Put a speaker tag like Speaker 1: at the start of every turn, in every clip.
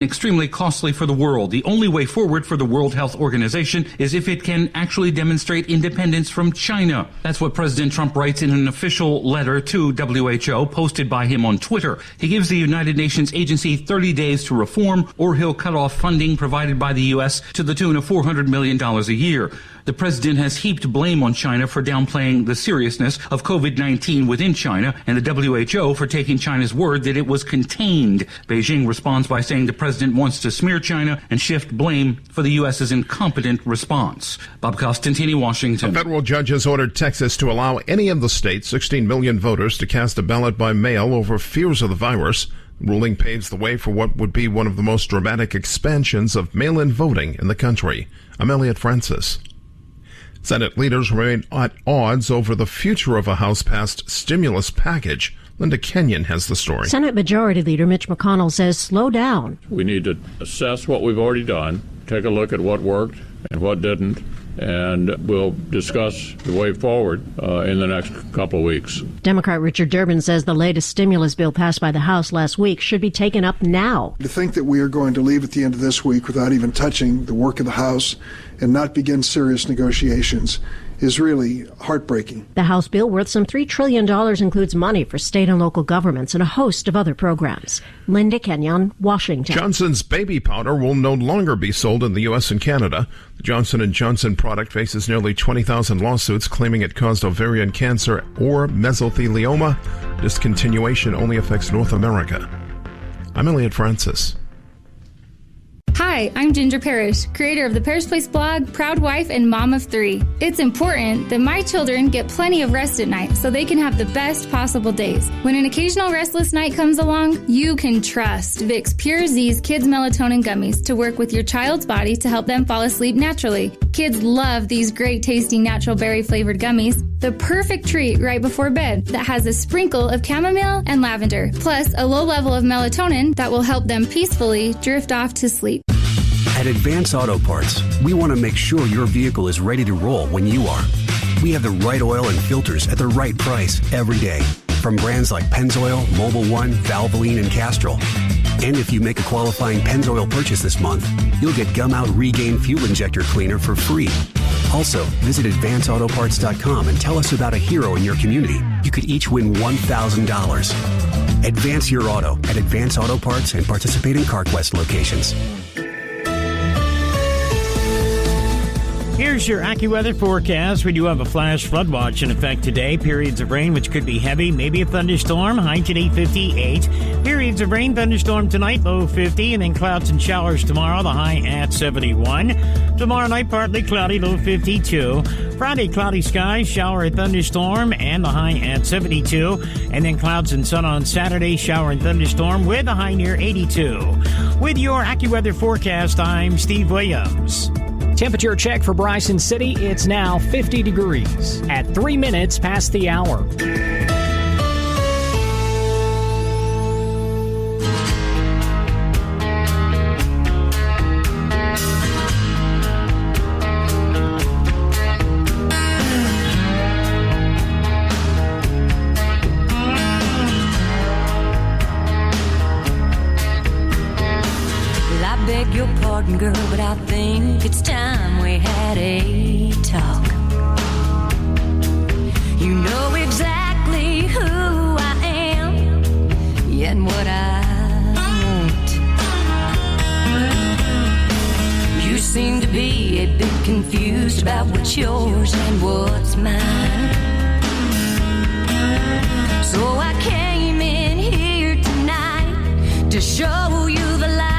Speaker 1: extremely costly for the world. The only way forward for the World Health Organization is if it can actually demonstrate independence from China. That's what President Trump writes in an official letter to WHO posted by him on Twitter. He gives the United Nations agency 30 days to reform, or he'll cut off funding provided by the U.S. to the tune of $400 million a year. The president has heaped blame on China for downplaying the seriousness of COVID-19 within China and the WHO for taking China's word that it was contained. Beijing responds by saying the president wants to smear China and shift blame for the U.S.'s incompetent response. Bob Costantini, Washington.
Speaker 2: A federal judge has ordered Texas to allow any of the state's 16 million voters to cast a ballot by mail over fears of the virus. The ruling paves the way for what would be one of the most dramatic expansions of mail-in voting in the country. I'm Elliot Francis. Senate leaders remain at odds over the future of a House-passed stimulus package. Linda Kenyon has the story.
Speaker 3: Senate Majority Leader Mitch McConnell says slow down.
Speaker 4: We need to assess what we've already done, take a look at what worked and what didn't, and we'll discuss the way forward in the next couple of weeks.
Speaker 3: Democrat Richard Durbin says the latest stimulus bill passed by the House last week should be taken up now.
Speaker 5: To think that we are going to leave at the end of this week without even touching the work of the House and not begin serious negotiations is really heartbreaking.
Speaker 3: The House bill, worth some $3 trillion, includes money for state and local governments and a host of other programs. Linda Kenyon, Washington.
Speaker 2: Johnson's baby powder will no longer be sold in the U.S. and Canada. The Johnson & Johnson product faces nearly 20,000 lawsuits claiming it caused ovarian cancer or mesothelioma. Discontinuation only affects North America. I'm Elliot Francis.
Speaker 6: Hi, I'm Ginger Parrish, creator of the Parrish Place blog, proud wife, and mom of 3. It's important that my children get plenty of rest at night so they can have the best possible days. When an occasional restless night comes along, you can trust Vicks Pure Z's Kids Melatonin Gummies to work with your child's body to help them fall asleep naturally. Kids love these great tasting natural berry flavored gummies, the perfect treat right before bed that has a sprinkle of chamomile and lavender, plus a low level of melatonin that will help them peacefully drift off to sleep.
Speaker 7: At Advance Auto Parts, we want to make sure your vehicle is ready to roll when you are. We have the right oil and filters at the right price every day, from brands like Pennzoil, Mobil 1, Valvoline, and Castrol. And if you make a qualifying Pennzoil purchase this month, you'll get Gum Out Regain Fuel Injector Cleaner for free. Also, visit AdvanceAutoParts.com and tell us about a hero in your community. You could each win $1,000. Advance your auto at Advance Auto Parts and participating CarQuest locations.
Speaker 8: Here's your AccuWeather forecast. We do have a flash flood watch in effect today. Periods of rain, which could be heavy, maybe a thunderstorm. High today, 58. Periods of rain, thunderstorm tonight, low 50. And then clouds and showers tomorrow, the high at 71. Tomorrow night, partly cloudy, low 52. Friday, cloudy skies, shower and thunderstorm, and the high at 72. And then clouds and sun on Saturday, shower and thunderstorm with a high near 82. With your AccuWeather forecast, I'm Steve Williams.
Speaker 9: Temperature check for Bryson City. It's now 50 degrees at 3 minutes past the hour.
Speaker 10: Your pardon, girl, but I think it's time we had a talk. You know exactly who I am and what I want. You seem to be a bit confused about what's yours and what's mine. So I came in here tonight to show you the light.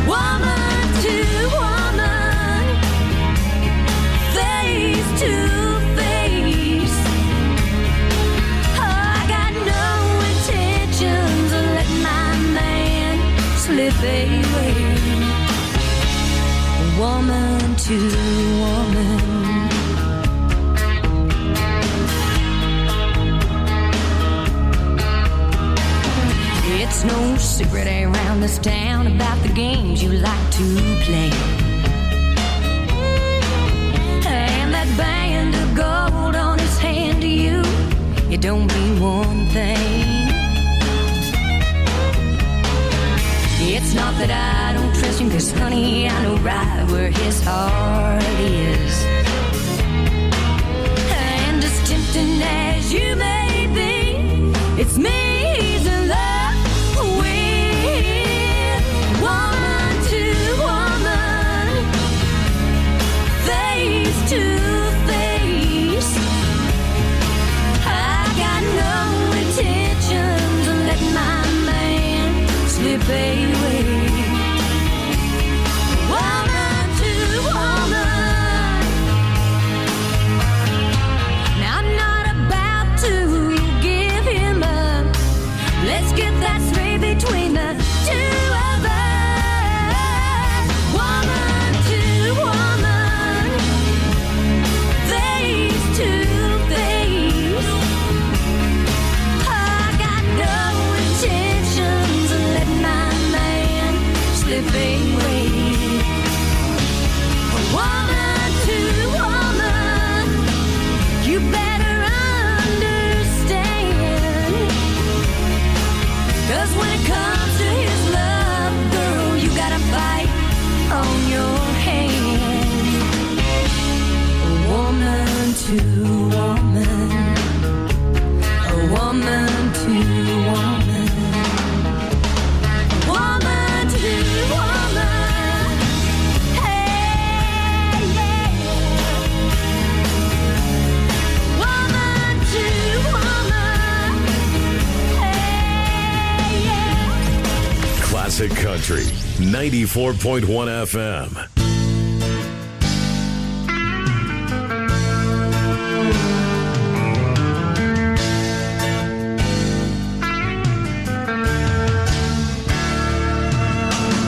Speaker 10: Woman to woman, face to face. I got no intentions of letting my man slip away. Woman to woman. It's no secret around this town about the games you like to play. And that band of gold on his hand to you, it don't mean one thing. It's not that I don't trust him, 'cause honey, I know right where his heart is. And as tempting as you may be, it's me he's in love with. Woman to woman, face to face. I got no intentions of letting my man slip away. Woman to woman. Now I'm not about to give him up. Let's get that straight between the two of us. Woman to woman, face to face. I got no intentions of letting my man slip away. Woman to woman, you better understand. 'Cause when it comes to his love, girl, you got a fight on your hands. Woman to woman, a woman to woman, woman to woman, hey, yeah. Woman to woman, hey, yeah.
Speaker 11: Classic Country, 94.1 FM.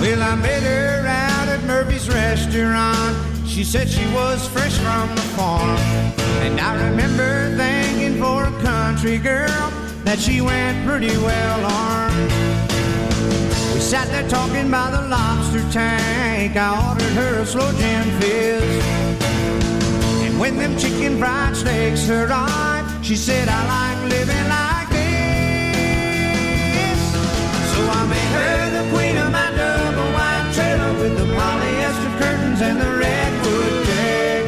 Speaker 12: Well, I met her out at Murphy's restaurant. She said she was fresh from the farm. And I remember thinking for a country girl that she went pretty well armed. We sat there talking by the lobster tank. I ordered her a slow gin fizz. And when them chicken fried steaks arrived, she said, I like living like this. So I made her the queen of my double wide trailer with the polyester curtains and the redwood deck.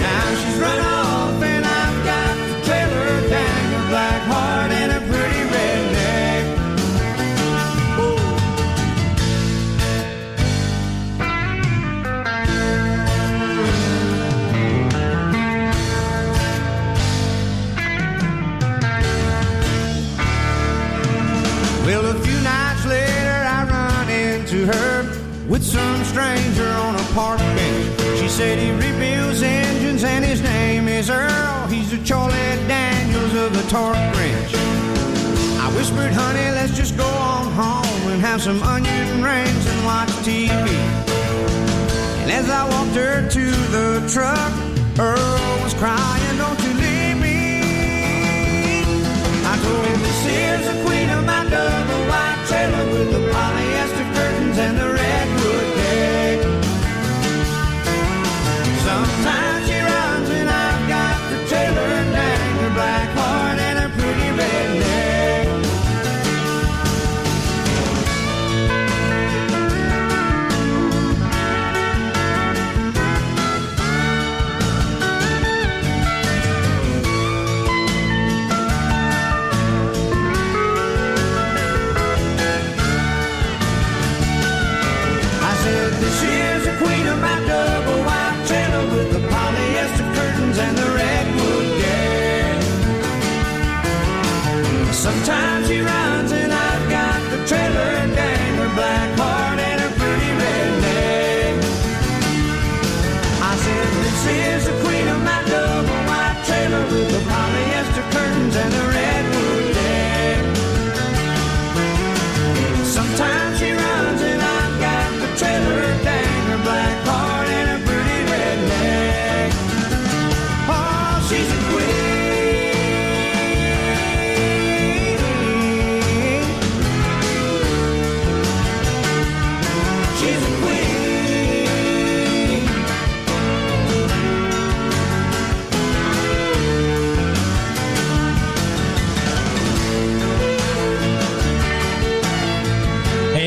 Speaker 12: Now she's run off and I've got the trailer, dang, a black heart and a pretty redneck. Well, a few nights later I run into her with some stranger on a park bench. She said he rebuilds engines and his name is Earl. He's the Charlie Daniels of the torque wrench. I whispered, honey, let's just go on home and have some onion rings and watch TV. And as I walked her to the truck, Earl was crying, don't you leave me. I told him, this here's the queen of my double wide trailer with the polyester curtains and the redwood deck. Sometimes she runs and I've got the trailer and dang, her black heart and her pretty redneck. This is the queen of my double wide trailer with the polyester curtains and the redwood deck. Sometimes she runs and I've got the trailer and dang, her black heart and her pretty redneck. I said, this is the queen of my double wide trailer with the polyester curtains and the redwood deck. Sometimes she runs and I've got the trailer, dang, her black heart and her pretty redneck. Oh, she's a queen.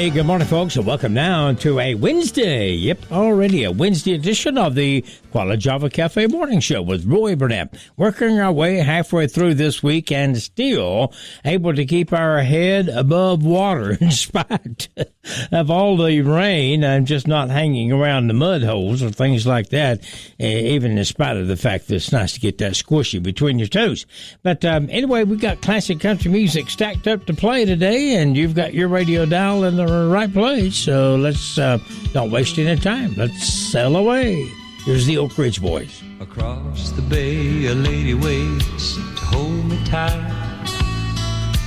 Speaker 13: Hey, good morning, folks, and welcome now to a Wednesday. Yep, already a Wednesday edition of the Kuala Java Cafe Morning Show with Roy Burnett. Working our way halfway through this week and still able to keep our head above water in spite of all the rain. I'm just not hanging around the mud holes or things like that, even in spite of the fact that it's nice to get that squishy between your toes. But anyway, we got classic country music stacked up to play today, and you've got your radio dial in the right place. So let's don't waste any time. Let's sail away. Here's the Oak Ridge Boys.
Speaker 14: Across the bay, a lady waits to hold me tight,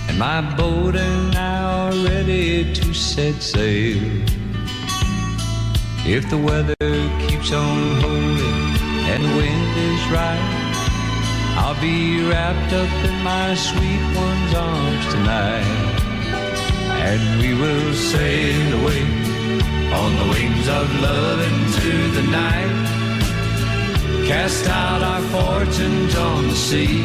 Speaker 14: and my boat and I are ready to set sail. If the weather keeps on holding and the wind is right, I'll be wrapped up in my sweet one's arms tonight, and we will sail away on the wings of love into the night, cast out our fortunes on the sea.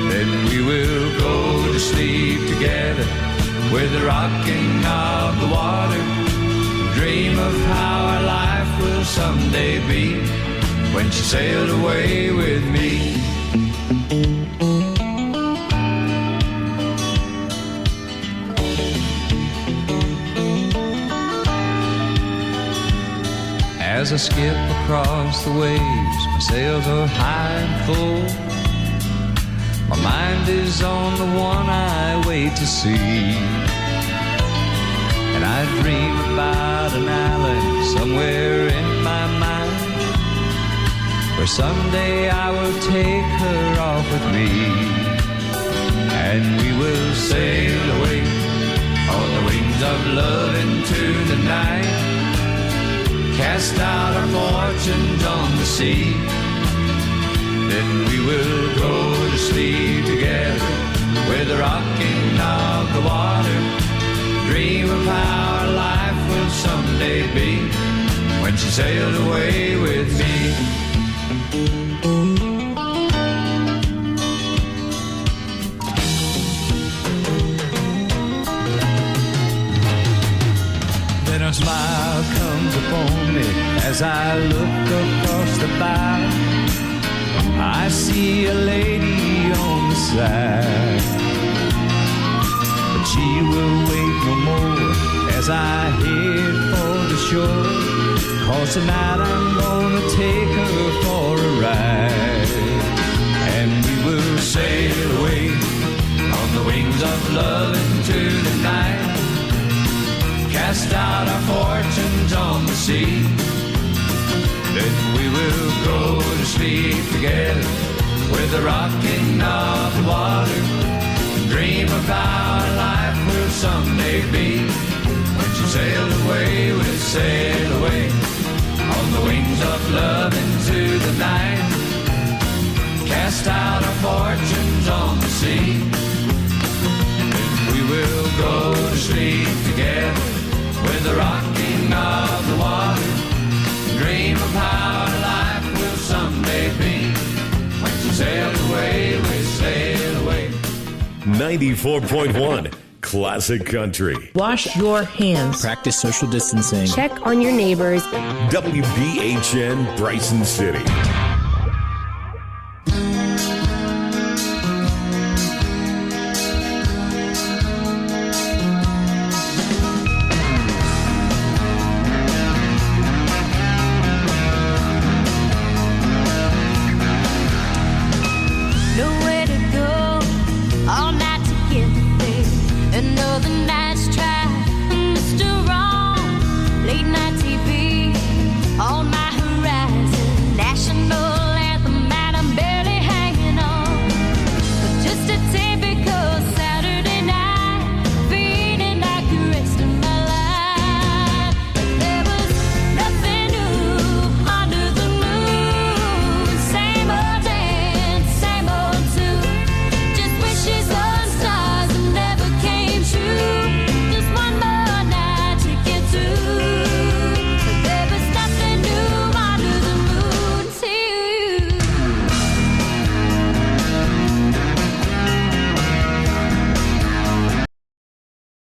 Speaker 14: Then we will go to sleep together with the rocking of the water, dream of how our life will someday be when she sailed away with me. As I skip across the waves, my sails are high and full. My mind is on the one I wait to see, and I dream about an island somewhere in my mind, where someday I will take her off with me, and we will sail away on the wings of love into the night, cast out our fortunes on the sea. Then we will go to sleep together with the rocking of the water, dream of how our life will someday be when she sailed away with me. Then a smile comes upon me as I look across the bow. I see a lady on the side, but she will wait no more as I head for the shore, 'cause tonight I'm gonna take her for a ride, and we will sail away on the wings of love into the night, cast out our fortunes on the sea. Then we will go to sleep together with the rocking of the water, dream of how our life will someday be when she sailed away. We'll sail away on the wings of love into the night, cast out our fortunes on the sea. Then we will go to sleep together with the rocking of the water, dream of how our life will someday be when she sailed away, we sail away.
Speaker 11: 94.1 Classic Country.
Speaker 15: Wash your hands.
Speaker 16: Practice social distancing.
Speaker 15: Check on your neighbors.
Speaker 11: WBHN Bryson City.